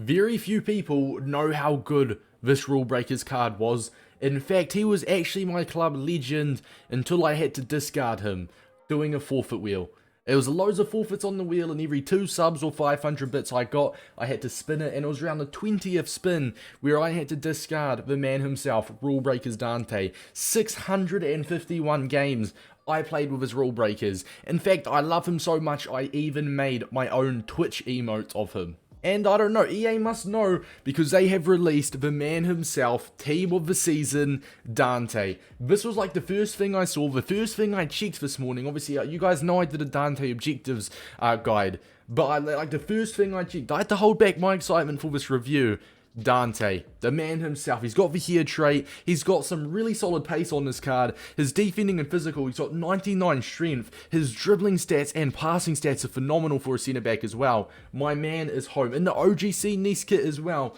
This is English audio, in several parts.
Very few people know how good this Rule Breakers card was. In fact, he was actually my club legend until I had to discard him, doing a forfeit wheel. It was loads of forfeits on the wheel, and every 2 subs or 500 bits I got, I had to spin it, and it was around the 20th spin where I had to discard the man himself, Rule Breakers Dante. 651 games I played with his Rule Breakers. In fact, I love him so much I even made my own Twitch emote of him. And I don't know, EA must know because they have released the man himself, team of the season, Dante. This was like the first thing I saw, the first thing I checked this morning. Obviously, you guys know I did a Dante objectives guide, but like the first thing I checked, I had to hold back my excitement for this review. Dante, the man himself. He's got the here trait. He's got some really solid pace on this card. His defending and physical, he's got 99 strength. His dribbling stats and passing stats are phenomenal for a centre back as well. My man is home. In the OGC Nice kit as well.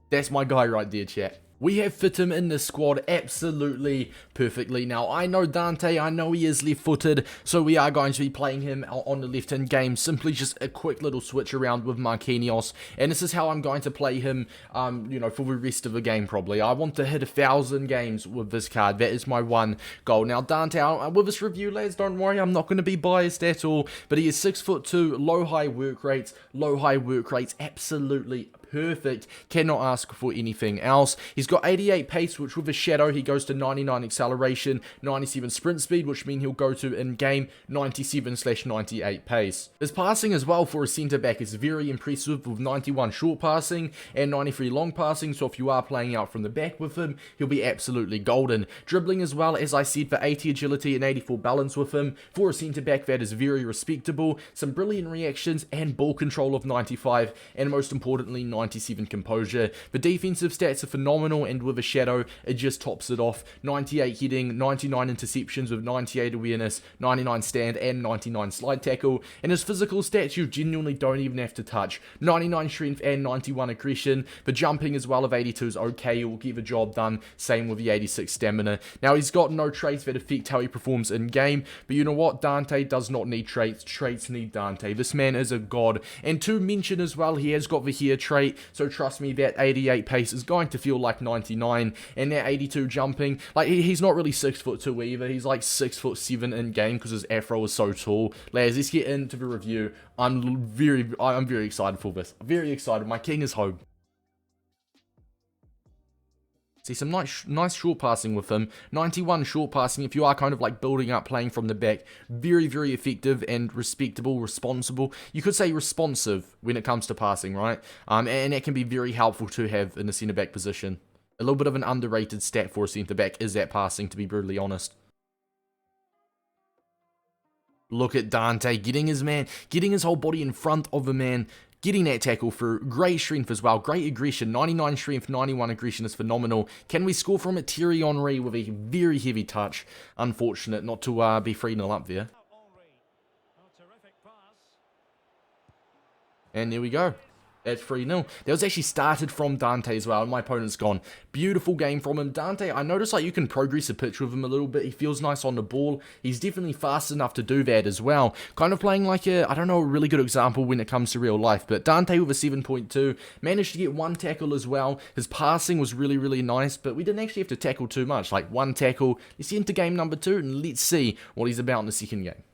That's my guy right there, chat. We have fit him in this squad absolutely perfectly. Now, I know Dante, I know he is left-footed, so we are going to be playing him on the left-hand game. Simply just a quick little switch around with Marquinhos, and this is how I'm going to play him, you know, for the rest of the game probably. I want to hit 1,000 games with this card. That is my one goal. Now, Dante, with this review, lads, don't worry, I'm not going to be biased at all, but he is 6'2", low-high work rates, absolutely perfect. Cannot ask for anything else. He's got 88 pace, which with a shadow he goes to 99 acceleration, 97 sprint speed, which means he'll go to in game 97/98 pace. His passing as well for a centre back is very impressive with 91 short passing and 93 long passing, so if you are playing out from the back with him, he'll be absolutely golden. Dribbling as well, as I said, for 80 agility and 84 balance with him. For a centre back, that is very respectable. Some brilliant reactions and ball control of 95, and most importantly 97 composure. The defensive stats are phenomenal, and with a shadow it just tops it off. 98 hitting, 99 interceptions with 98 awareness, 99 stand and 99 slide tackle, and his physical stats you genuinely don't even have to touch. 99 strength and 91 aggression. The jumping as well of 82 is okay, it will get the job done. Same with the 86 stamina. Now he's got no traits that affect how he performs in game, but you know what, Dante does not need traits. Traits need Dante. This man is a god. And to mention as well, he has got the here trait, so trust me, that 88 pace is going to feel like 99, and that 82 jumping, like he's not really 6'2" either, he's like 6'7" in game because his afro is so tall. Lads, let's get into the review. I'm very excited for this. Very excited. My king is home. See some nice short passing with him. 91 short passing if you are kind of like building up, playing from the back. Very effective and respectable, responsible. You could say responsive when it comes to passing, right? And that can be very helpful to have in the centre back position. A little bit of an underrated stat for a centre back is that passing, to be brutally honest. Look at Dante getting his whole body in front of the man. Getting that tackle through. Great strength as well. Great aggression. 99 strength, 91 aggression is phenomenal. Can we score from it? Thierry Henry with a very heavy touch. Unfortunate not to be 3-0 up there. And there we go. At 3-0. That was actually started from Dante as well, and my opponent's gone. Beautiful game from him. Dante, I noticed like you can progress a pitch with him a little bit. He feels nice on the ball. He's definitely fast enough to do that as well. Kind of playing like a, I don't know, a really good example when it comes to real life, but Dante with a 7.2, managed to get one tackle as well. His passing was really nice, but we didn't actually have to tackle too much, like one tackle. Let's get into game number 2, and let's see what he's about in the second game.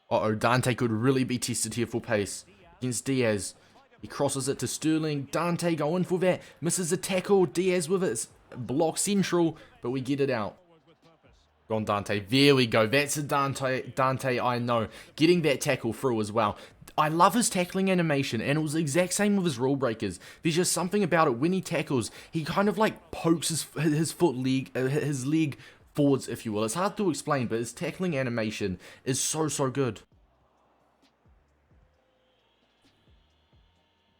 Uh-oh, Dante could really be tested here for pace against Diaz. He crosses it to Sterling. Dante going for that. Misses a tackle. Diaz with it. Block central, but we get it out. Go on, Dante. There we go. That's a Dante I know. Getting that tackle through as well. I love his tackling animation, and it was the exact same with his rule breakers. There's just something about it. When he tackles, he kind of like pokes his leg forwards, if you will. It's hard to explain, but his tackling animation is so good.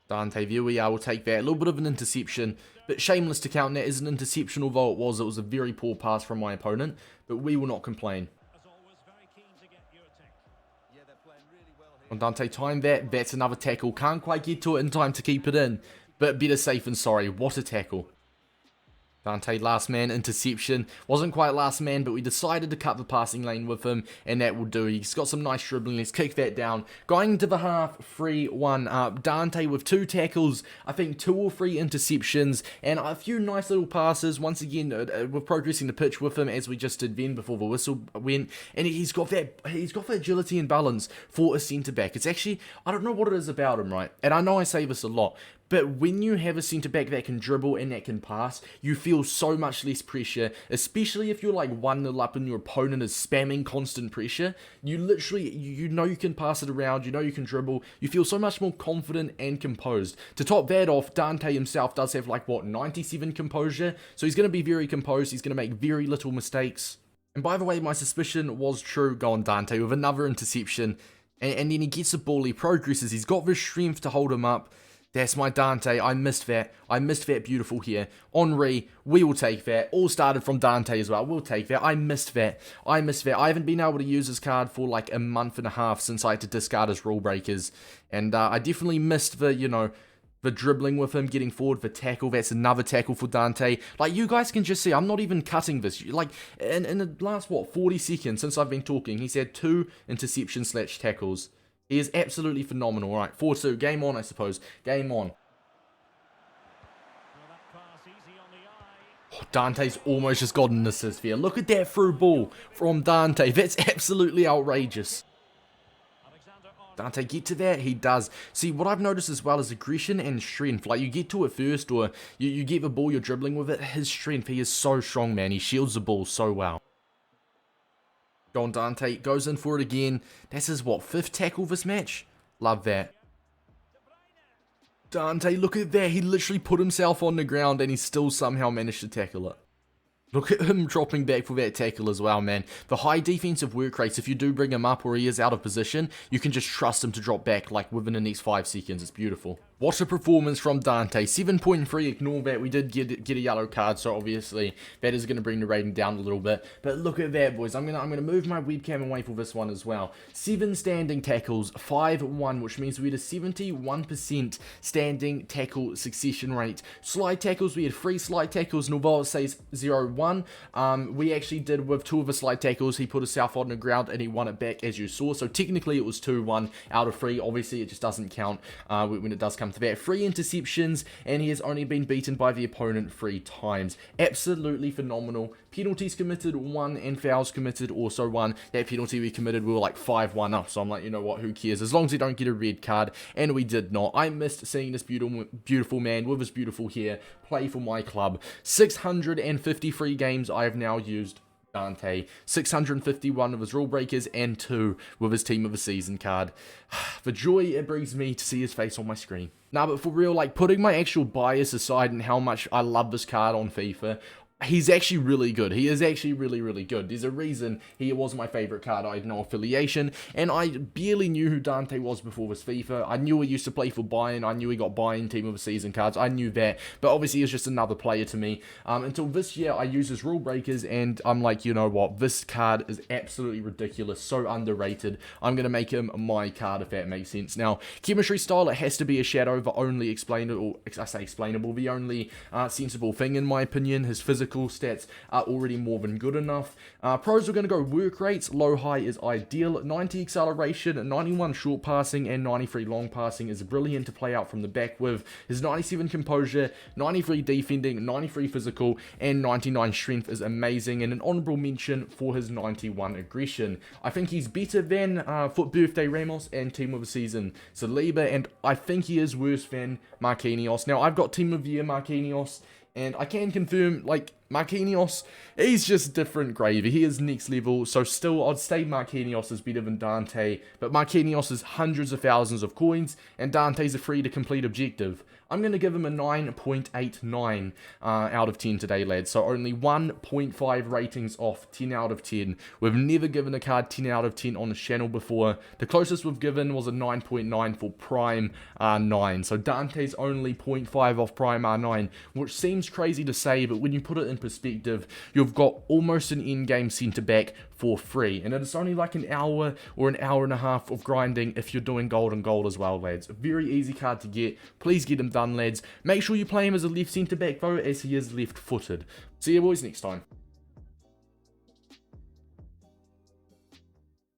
Dante, there we are, we'll take that. A little bit of an interception, but shameless to count that as an interception, although it was a very poor pass from my opponent, but we will not complain. On Dante, time that. That's another tackle. Can't quite get to it in time to keep it in, but better safe than sorry. What a tackle. Dante, last man interception. Wasn't quite last man, but we decided to cut the passing lane with him, and that will do. He's got some nice dribbling. Let's kick that down. Going into the half, 3-1 up. Dante with 2 tackles, I think 2 or 3 interceptions, and a few nice little passes. Once again, we're progressing the pitch with him, as we just did then before the whistle went, and he's got the agility and balance for a centre-back. It's actually, I don't know what it is about him, right? And I know I say this a lot, but when you have a centre-back that can dribble and that can pass, you feel so much less pressure, especially if you're like 1-0 up and your opponent is spamming constant pressure. You literally, you know you can pass it around, you know you can dribble, you feel so much more confident and composed. To top that off, Dante himself does have like, what, 97 composure? So he's going to be very composed, he's going to make very little mistakes. And by the way, my suspicion was true. Go on, Dante, with another interception. And then he gets the ball, he progresses, he's got the strength to hold him up. That's my Dante. I missed that. I missed that beautiful here. Henri, we will take that. All started from Dante as well. We'll take that. I missed that. I haven't been able to use his card for like a month and a half since I had to discard his rule breakers. And I definitely missed the, the dribbling with him, getting forward for tackle. That's another tackle for Dante. Like, you guys can just see, I'm not even cutting this. Like, in the last, 40 seconds since I've been talking, he's had 2 interception/tackles. He is absolutely phenomenal. All right, 4-2. Game on, I suppose. Game on. Oh, Dante's almost just got an assist here. Look at that through ball from Dante. That's absolutely outrageous. Dante, get to that. He does. See, what I've noticed as well is aggression and strength. Like, you get to it first, or you get the ball, you're dribbling with it. His strength, he is so strong, man. He shields the ball so well. Go on, Dante, goes in for it again. That's his, what, 5th tackle this match? Love that. Dante, look at that. He literally put himself on the ground and he still somehow managed to tackle it. Look at him dropping back for that tackle as well, man. The high defensive work rates, if you do bring him up or he is out of position, you can just trust him to drop back like within the next 5 seconds. It's beautiful. What a performance from Dante. 7.3, ignore that. We did get a yellow card, so obviously that is going to bring the rating down a little bit. But look at that, boys. I'm gonna move my webcam away for this one as well. 7 standing tackles, 5-1, which means we had a 71% standing tackle succession rate. Slide tackles, we had 3 slide tackles. Noval says 0-1. We actually did with 2 of the slide tackles. He put himself on the ground and he won it back, as you saw. So technically it was 2-1 out of 3. Obviously it just doesn't count when it does come to that. 3 interceptions, and he has only been beaten by the opponent 3 times. Absolutely phenomenal. Penalties committed 1 and fouls committed also 1. That penalty we committed, we were like 5-1 up, so I'm like, you know what, who cares, as long as we don't get a red card, and we did not. I missed seeing this beautiful man with his beautiful hair play for my club. 653 games I have now used Dante, 651 of his rule breakers, and 2 with his team of the season card. The joy it brings me to see his face on my screen. Nah, but for real, like, putting my actual bias aside and how much I love this card on FIFA, he's actually really good. He is actually really, really good. There's a reason he was my favorite card. I had no affiliation, and I barely knew who Dante was before this FIFA. I knew he used to play for Bayern. I knew he got Bayern team of the season cards. I knew that, but obviously he's just another player to me. Until this year, I used his rule breakers, and I'm like, you know what? This card is absolutely ridiculous. So underrated. I'm going to make him my card, if that makes sense. Now, chemistry style, it has to be a shadow. The only explainable, the only sensible thing, in my opinion. His physical stats are already more than good enough. Pros are going to go work rates. Low high is ideal. 90 acceleration, 91 short passing, and 93 long passing is brilliant to play out from the back with. His 97 composure, 93 defending, 93 physical, and 99 strength is amazing, and an honorable mention for his 91 aggression. I think he's better than Foot Birthday Ramos and Team of the Season Saliba, and I think he is worse than Marquinhos. Now, I've got Team of the Year Marquinhos, and I can confirm, like, Marquinhos, he's just different gravy. He is next level, so still, I'd say Marquinhos is better than Dante, but Marquinhos is hundreds of thousands of coins, and Dante's a free to complete objective. I'm going to give him a 9.89 out of 10 today, lads. So only 1.5 ratings off 10 out of 10. We've never given a card 10 out of 10 on this channel before. The closest we've given was a 9.9 for Prime R9. So Dante's only 0.5 off Prime R9, which seems crazy to say, but when you put it into perspective, you've got almost an in-game centre-back for free, and it's only like an hour or an hour and a half of grinding if you're doing gold and gold as well, lads. A very easy card to get. Please get him done, lads. Make sure you play him as a left centre-back though, as he is left-footed. See you boys next time.